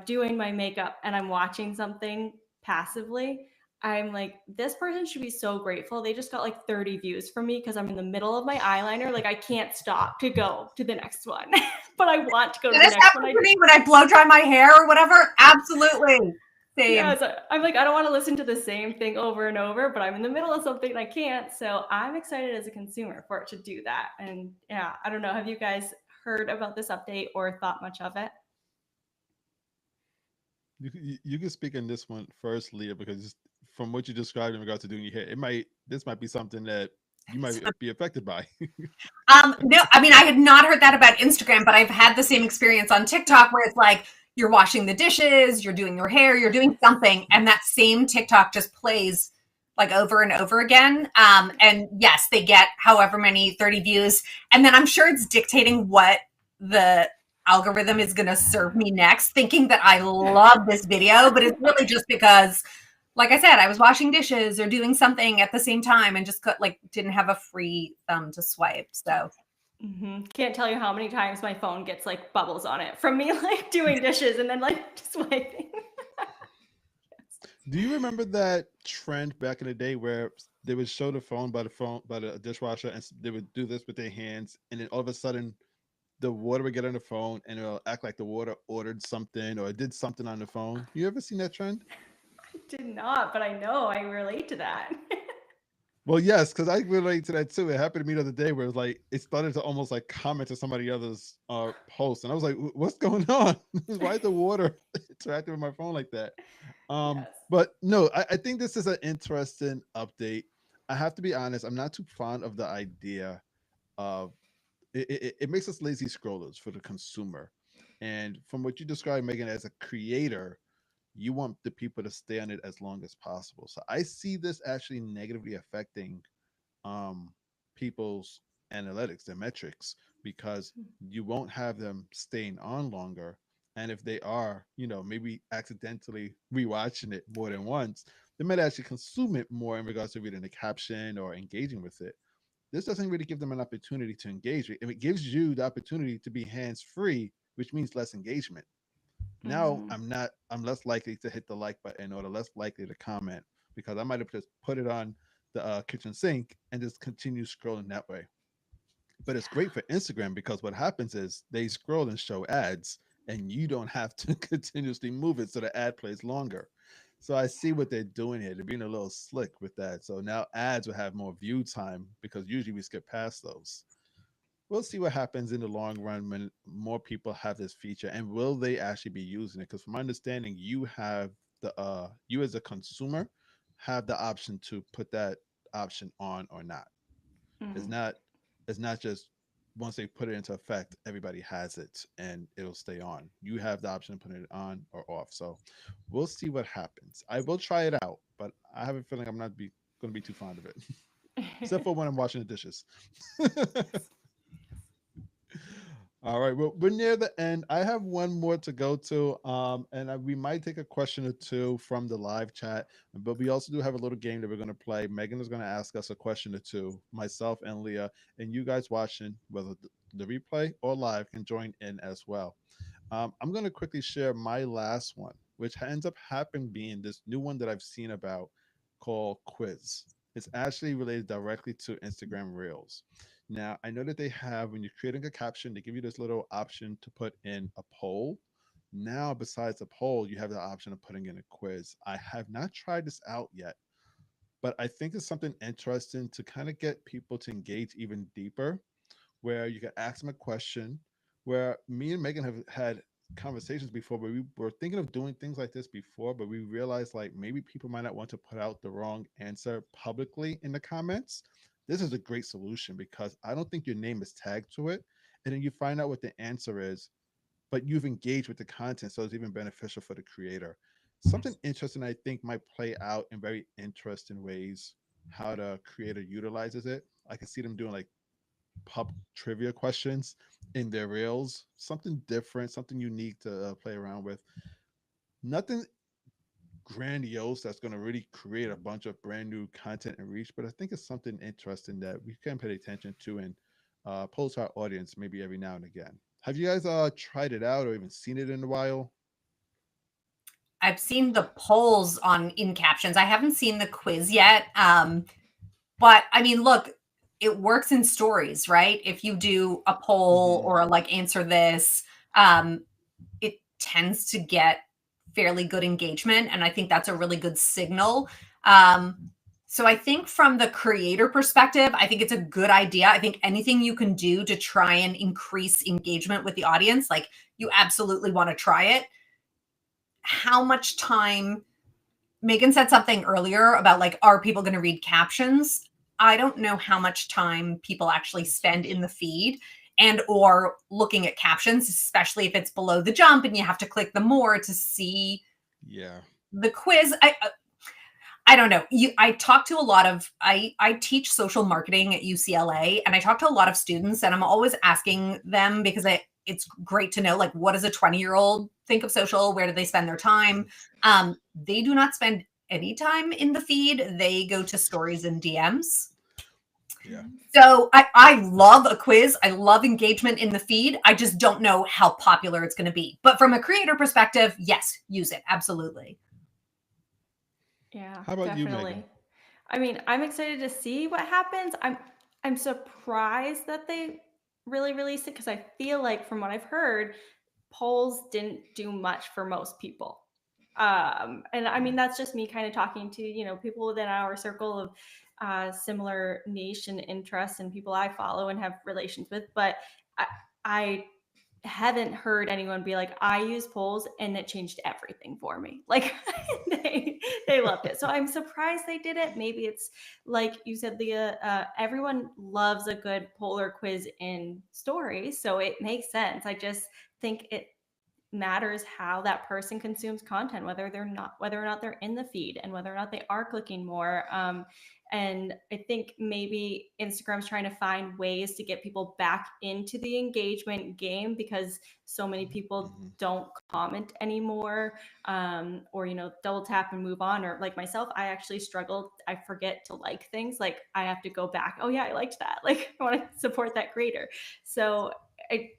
doing my makeup and I'm watching something passively, I'm like, this person should be so grateful. They just got like 30 views from me because I'm in the middle of my eyeliner. Like I can't stop to go to the next one, but I want to go to the This next one. happens to me when I blow dry my hair or whatever. Absolutely. Same. Yeah, so I'm like, I don't want to listen to the same thing over and over, but I'm in the middle of something and I can't. So I'm excited as a consumer for it to do that. And yeah, I don't know. Have you guys heard about this update or thought much of it? You can speak on this one first, Leah, because from what you described in regards to doing your hair, this might be something that you might be affected by. No, I mean, I had not heard that about Instagram, but I've had the same experience on TikTok where it's like you're washing the dishes, you're doing your hair, you're doing something, and that same TikTok just plays like over and over again. And yes, they get however many 30 views, and then I'm sure it's dictating what the algorithm is going to serve me next, thinking that I love this video, but it's really just because, like I said, I was washing dishes or doing something at the same time and just didn't have a free thumb to swipe. So Can't tell you how many times my phone gets like bubbles on it from me like doing dishes and then like swiping. Do you remember that trend back in the day where they would show the phone by the dishwasher, and they would do this with their hands, and then all of a sudden the water would get on the phone and it'll act like the water ordered something or it did something on the phone? You ever seen that trend? I did not, but I know I relate to that. Well, yes, because I relate to that too. It happened to me the other day where it was like it started to almost like comment to somebody else's post, and I was like, "What's going on? Why is the water interacting with my phone like that?" Yes. But no, I think this is an interesting update. I have to be honest, I'm not too fond of the idea of it makes us lazy scrollers for the consumer. And from what you described, Megan, as a creator, you want the people to stay on it as long as possible. So I see this actually negatively affecting um, people's analytics, their metrics, because you won't have them staying on longer. And if they are, maybe accidentally rewatching it more than once, they might actually consume it more in regards to reading the caption or engaging with it. This doesn't really give them an opportunity to engage. If it gives you the opportunity to be hands free, which means less engagement. Now Mm-hmm. I'm less likely to hit the like button or the less likely to comment because I might have just put it on the kitchen sink and just continue scrolling that way. But it's great for Instagram because what happens is they scroll and show ads, and you don't have to continuously move it so the ad plays longer. So I see what they're doing here. They're being a little slick with that. So now ads will have more view time because usually we skip past those. We'll see what happens in the long run when more people have this feature, and will they actually be using it? Because from my understanding, you as a consumer have the option to put that option on or not. It's Mm-hmm. not it's not just once they put it into effect, everybody has it and it'll stay on. You have the option of putting it on or off. So we'll see what happens. I will try it out, but I have a feeling I'm not be going to be too fond of it, except for when I'm washing the dishes. All right, well, we're near the end. I have one more to go to, and we might take a question or two from the live chat, but we also do have a little game that we're going to play. Megan is going to ask us a question or two, myself and Leah, and you guys watching, whether the replay or live, can join in as well. I'm going to quickly share my last one, which ends up happening being this new one that I've seen about called Quiz. It's actually related directly to Instagram Reels. Now, I know that they have, when you're creating a caption, they give you this little option to put in a poll. Now, besides a poll, you have the option of putting in a quiz. I have not tried this out yet, but I think it's something interesting to kind of get people to engage even deeper, where you can ask them a question. Where me and Megan have had conversations before where we were thinking of doing things like this before, but we realized like maybe people might not want to put out the wrong answer publicly in the comments. This is a great solution because I don't think your name is tagged to it. And then you find out what the answer is, but you've engaged with the content. So it's even beneficial for the creator. Something interesting I think might play out in very interesting ways how the creator utilizes it. I can see them doing like pop trivia questions in their reels. Something different, something unique to play around with. Nothing grandiose that's going to really create a bunch of brand new content and reach, but I think it's something interesting that we can pay attention to and pose to our audience maybe every now and again. Have you guys tried it out or even seen it in a while? I've seen the polls on in captions. I haven't seen the quiz yet. But I mean, look, it works in stories, right? If you do a poll Mm-hmm. or like answer this, um, it tends to get fairly good engagement. And I think that's a really good signal. So I think from the creator perspective, I think it's a good idea. I think anything you can do to try and increase engagement with the audience, like you absolutely want to try it. How much time Meagen said something earlier about like, are people going to read captions? I don't know how much time people actually spend in the feed and or looking at captions, especially if it's below the jump and you have to click the more to see Yeah. the quiz. I don't know. I talk to a lot of I teach social marketing at UCLA, and I talk to a lot of students, and I'm always asking them because it's great to know like what does a 20-year-old think of social? Where do they spend their time? They do not spend any time in the feed. They go to stories and DMs. Yeah. So I love a quiz. I love engagement in the feed. I just don't know how popular it's going to be. But from a creator perspective, yes, use it. Absolutely. Yeah, How about you, Megan? definitely. I mean, I'm excited to see what happens. I'm surprised that they really released it because I feel like from what I've heard, polls didn't do much for most people. And I mean that's just me kind of talking to people within our circle of similar niche and interests and people I follow and have relations with. But I haven't heard anyone be like, I use polls and it changed everything for me. Like they loved it. So I'm surprised they did it. Maybe it's like you said, Leah, everyone loves a good poll or quiz in stories. So it makes sense. I just think it matters how that person consumes content, whether or not they're in the feed, and whether or not they are clicking more. And I think maybe Instagram's trying to find ways to get people back into the engagement game, because so many people Mhm. don't comment anymore, or double tap and move on. Or like myself, I actually struggle. I forget to like things. Like I have to go back. Oh yeah, I liked that. Like I want to support that creator. So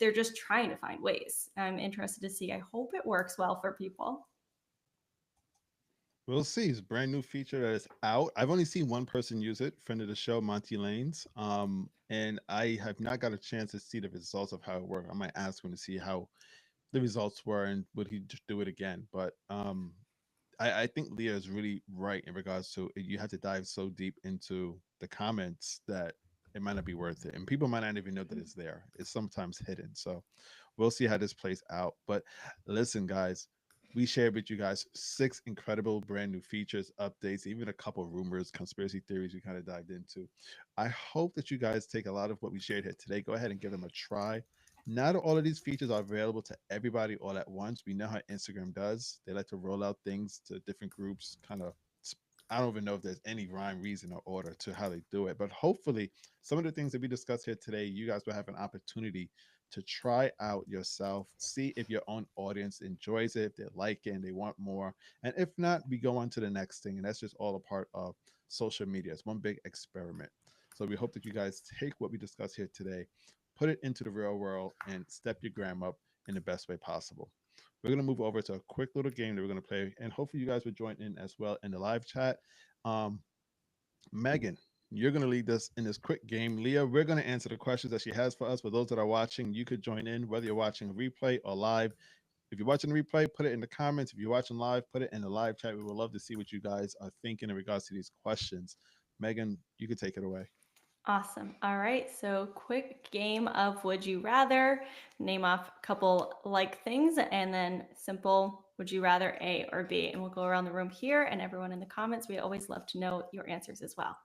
they're just trying to find ways. I'm interested to see. I hope it works well for people. We'll see. It's a brand new feature that is out. I've only seen one person use it, friend of the show, Monty Lanes. And I have not got a chance to see the results of how it worked. I might ask him to see how the results were and would he just do it again. But I think Leah is really right in regards to you have to dive so deep into the comments that it might not be worth it. And people might not even know that it's there. It's sometimes hidden. So we'll see how this plays out. But listen, guys, we shared with you guys 6 incredible brand new features, updates, even a couple of rumors, conspiracy theories we kind of dived into. I hope that you guys take a lot of what we shared here today. Go ahead and give them a try. Not all of these features are available to everybody all at once. We know how Instagram does. They like to roll out things to different groups, kind of. I don't even know if there's any rhyme, reason, or order to how they do it. But hopefully, some of the things that we discussed here today, you guys will have an opportunity to try out yourself, see if your own audience enjoys it, if they like it and they want more. And if not, we go on to the next thing. And that's just all a part of social media. It's one big experiment. So we hope that you guys take what we discussed here today, put it into the real world, and step your gram up in the best way possible. We're going to move over to a quick little game that we're going to play. And hopefully, you guys will join in as well in the live chat. Um, Meagen, you're going to lead us in this quick game. Leah, we're going to answer the questions that she has for us. For those that are watching, you could join in, whether you're watching a replay or live. If you're watching the replay, put it in the comments. If you're watching live, put it in the live chat. We would love to see what you guys are thinking in regards to these questions. Meagen, you can take it away. Awesome. All right. So, quick game of would you rather. Name off a couple like things, and then simple would you rather A or B. And we'll go around the room here, and everyone in the comments. We always love to know your answers as well.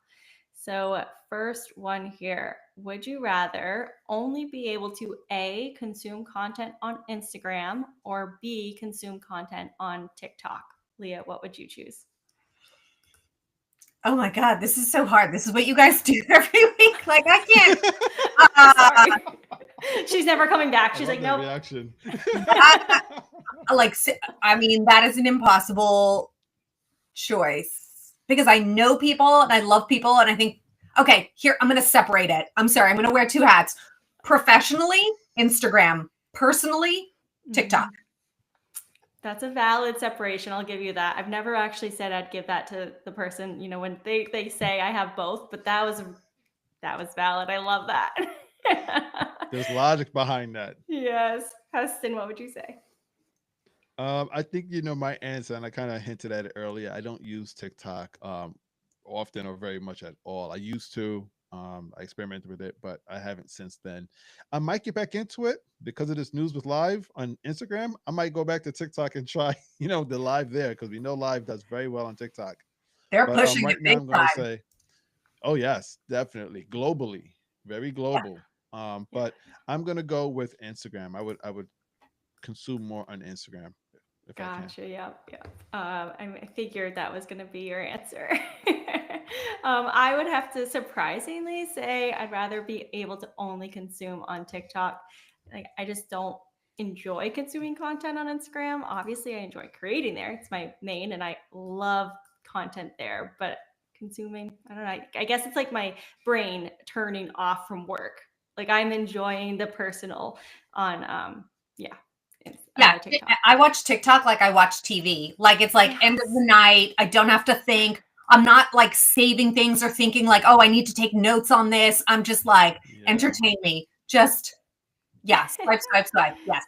So, first one here, would you rather only be able to A, consume content on Instagram, or B, consume content on TikTok? Leah, what would you choose? Oh my God, this is so hard. This is what you guys do every week. Like, I can't. Sorry. She's never coming back. She's like, nope. Reaction. I mean, that is an impossible choice because I know people and I love people. And I think, okay, here, I'm going to separate it. I'm sorry. I'm going to wear 2 hats. Professionally, Instagram. Personally, TikTok. That's a valid separation. I'll give you that. I've never actually said I'd give that to the person, when they say I have both, but that was valid. I love that. There's logic behind that. Yes. Huston, what would you say? I think my answer, and I kind of hinted at it earlier. I don't use TikTok often or very much at all. I used to. I experimented with it, but I haven't since then. I might get back into it because of this news with live on Instagram. I might go back to TikTok and try, the live there because we know live does very well on TikTok. They're But pushing right it now, big I'm going time. to say, oh yes, definitely, globally, very global. But I'm going to go with Instagram. I would consume more on Instagram if I can. Gotcha. Yep. I figured that was going to be your answer. I would have to surprisingly say I'd rather be able to only consume on TikTok. Like, I just don't enjoy consuming content on Instagram. Obviously, I enjoy creating there. It's my main, and I love content there. But consuming, I don't know. I guess it's like my brain turning off from work. Like, I'm enjoying the personal on TikTok. I watch TikTok like I watch TV. Like, it's like end of the night. I don't have to think. I'm not like saving things or thinking like, oh, I need to take notes on this. I'm just like, entertain me. Just, swipe. Yes.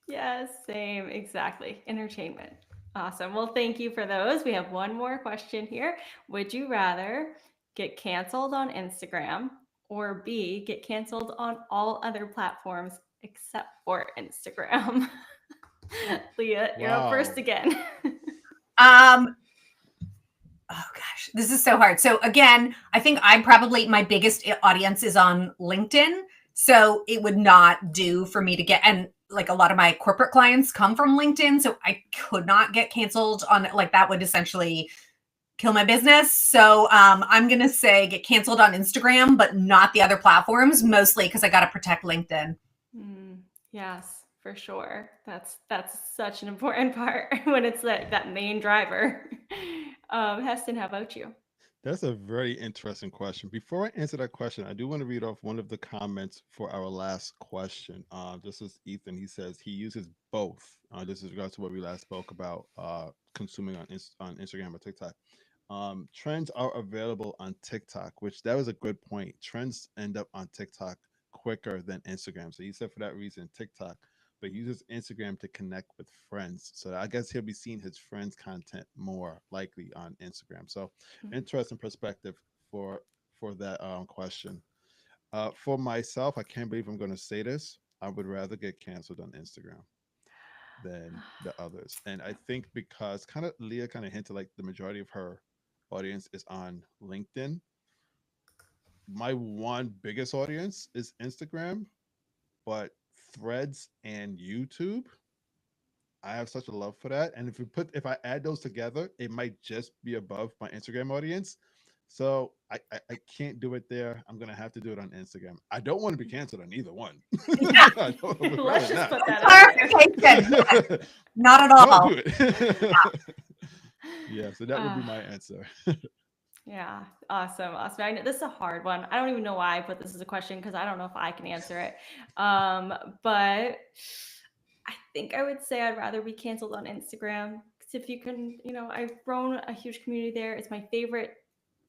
Yes, same. Exactly. Entertainment. Awesome. Well, thank you for those. We have one more question here. Would you rather get canceled on Instagram or B, get canceled on all other platforms except for Instagram. Lia, you're up Wow. first again. Oh gosh, this is so hard. So again, I think my biggest audience is on LinkedIn. So it would not do for me to get, and like a lot of my corporate clients come from LinkedIn. So I could not get canceled on, like, that would essentially kill my business. So I'm going to say get canceled on Instagram, but not the other platforms, mostly because I got to protect LinkedIn. Yes, for sure. That's such an important part when it's that main driver. Heston, how about you? That's a very interesting question. Before I answer that question, I do want to read off one of the comments for our last question. This is Ethan. He says he uses both. This is regards to what we last spoke about, consuming on Instagram or TikTok. Trends are available on TikTok, which that was a good point. Trends end up on TikTok quicker than Instagram. So he said for that reason, TikTok, but he uses Instagram to connect with friends. So I guess he'll be seeing his friends' content more likely on Instagram. So interesting perspective for that question. For myself, I can't believe I'm going to say this. I would rather get canceled on Instagram than the others, and I think because kind of Leah kind of hinted like the majority of her audience is on LinkedIn. My one biggest audience is Instagram, but Threads and YouTube, I have such a love for that. And if I add those together, it might just be above my Instagram audience. So I can't do it there. I'm gonna have to do it on Instagram. I don't want to be canceled on either one. Yeah. I would Let's rather just not. put that out there. Clarification. Not at Don't all. do it. Yeah, so that would be Uh, my answer. yeah, awesome. I know this is a hard one. I don't even know why I put this as a question because I don't know if I can answer it. But I think I would say I'd rather be canceled on Instagram because if you can, I've grown a huge community there. It's my favorite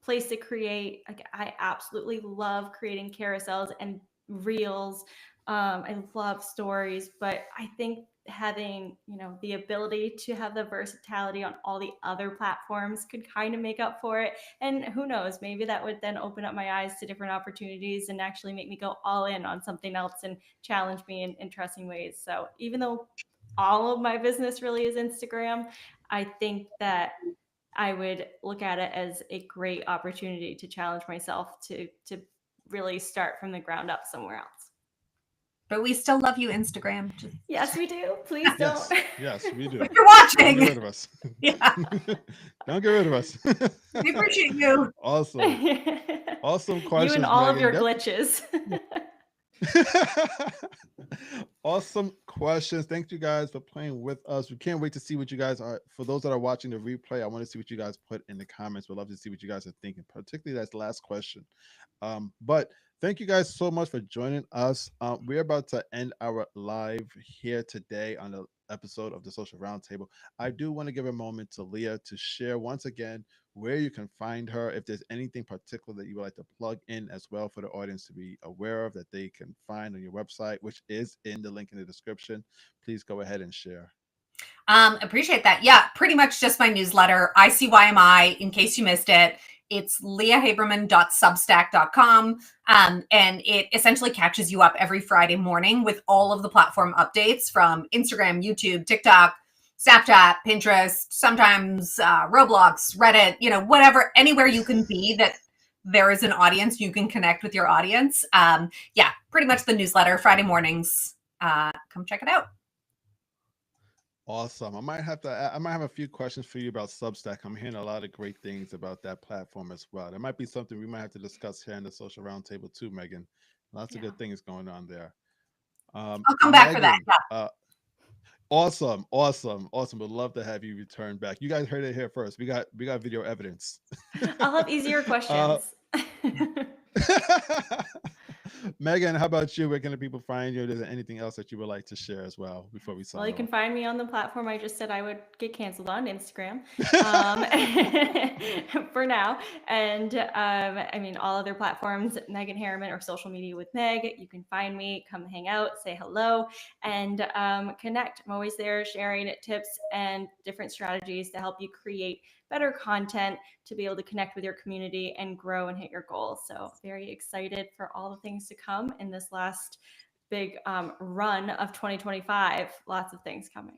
place to create. Like I absolutely love creating carousels and reels. I love stories, but I think having the ability to have the versatility on all the other platforms could kind of make up for it. And who knows, maybe that would then open up my eyes to different opportunities and actually make me go all in on something else and challenge me in interesting ways. So even though all of my business really is Instagram, I think that I would look at it as a great opportunity to challenge myself to really start from the ground up somewhere else. But we still love you, Instagram. Yes, we do. Please don't. Yes, we do. If you're Don't get watching, rid of us. yeah, Don't get rid of us. we appreciate you. Awesome. Awesome You and questions, all of Meagen. your glitches. Awesome questions. Thank you guys for playing with us. We can't wait to see what you guys are. For those that are watching the replay, I want to see what you guys put in the comments. We'd love to see what you guys are thinking, particularly that last question. But thank you guys so much for joining us. We're about to end our live here today on the episode of the Social Roundtable. I do want to give a moment to Lia to share once again where you can find her. If there's anything particular that you would like to plug in as well for the audience to be aware of that they can find on your website, which is in the link in the description, please go ahead and share. Appreciate that. Yeah, pretty much just my newsletter, ICYMI, in case you missed it. It's liahaberman.substack.com. And it essentially catches you up every Friday morning with all of the platform updates from Instagram, YouTube, TikTok, Snapchat, Pinterest, sometimes Roblox, Reddit, whatever, anywhere you can be that there is an audience, you can connect with your audience. Yeah, pretty much the newsletter, Friday mornings. Come check it out. Awesome. I might have a few questions for you about Substack. I'm hearing a lot of great things about that platform as well. There might be something we might have to discuss here in the Social Roundtable too, Meagen. Lots of good things going on there. I'll come back for that. Yeah. Awesome. Would love to have you return back. You guys heard it here first. We got video evidence. I'll have easier questions. Meagen, how about you? Where can the people find you? Is there anything else that you would like to share as well before we sign Well, you can off? find me on the platform I just said I would get canceled on, Instagram, for now. And I mean, all other platforms, Meagen Harriman or Social Media with Meg. You can find me, come hang out, say hello, and connect. I'm always there sharing tips and different strategies to help you create better content to be able to connect with your community and grow and hit your goals. So very excited for all the things to come in this last big run of 2025. Lots of things coming.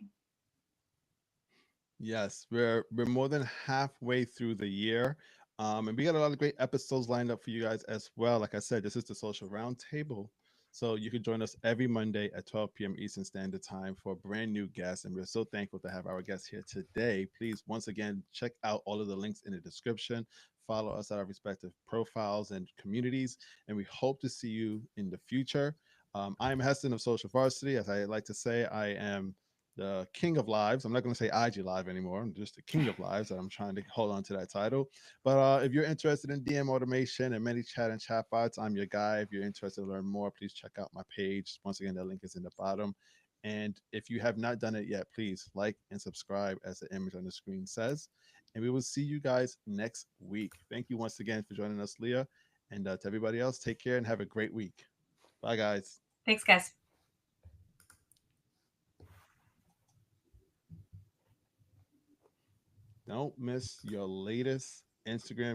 Yes, we're more than halfway through the year. And we got a lot of great episodes lined up for you guys as well. Like I said, this is the Social Roundtable. So you can join us every Monday at 12 p.m. Eastern Standard Time for a brand new guest. And we're so thankful to have our guest here today. Please, once again, check out all of the links in the description. Follow us at our respective profiles and communities. And we hope to see you in the future. I'm Heston of Social Varsity. As I like to say, I am the king of lives. I'm not going to say IG live anymore. I'm just the king of lives. I'm trying to hold on to that title. But if you're interested in DM automation and many chat and chatbots, I'm your guy. If you're interested to learn more, please check out my page. Once again, the link is in the bottom. And if you have not done it yet, please like and subscribe as the image on the screen says. And we will see you guys next week. Thank you once again for joining us, Leah. And to everybody else, take care and have a great week. Bye, guys. Thanks, guys. Don't miss your latest Instagram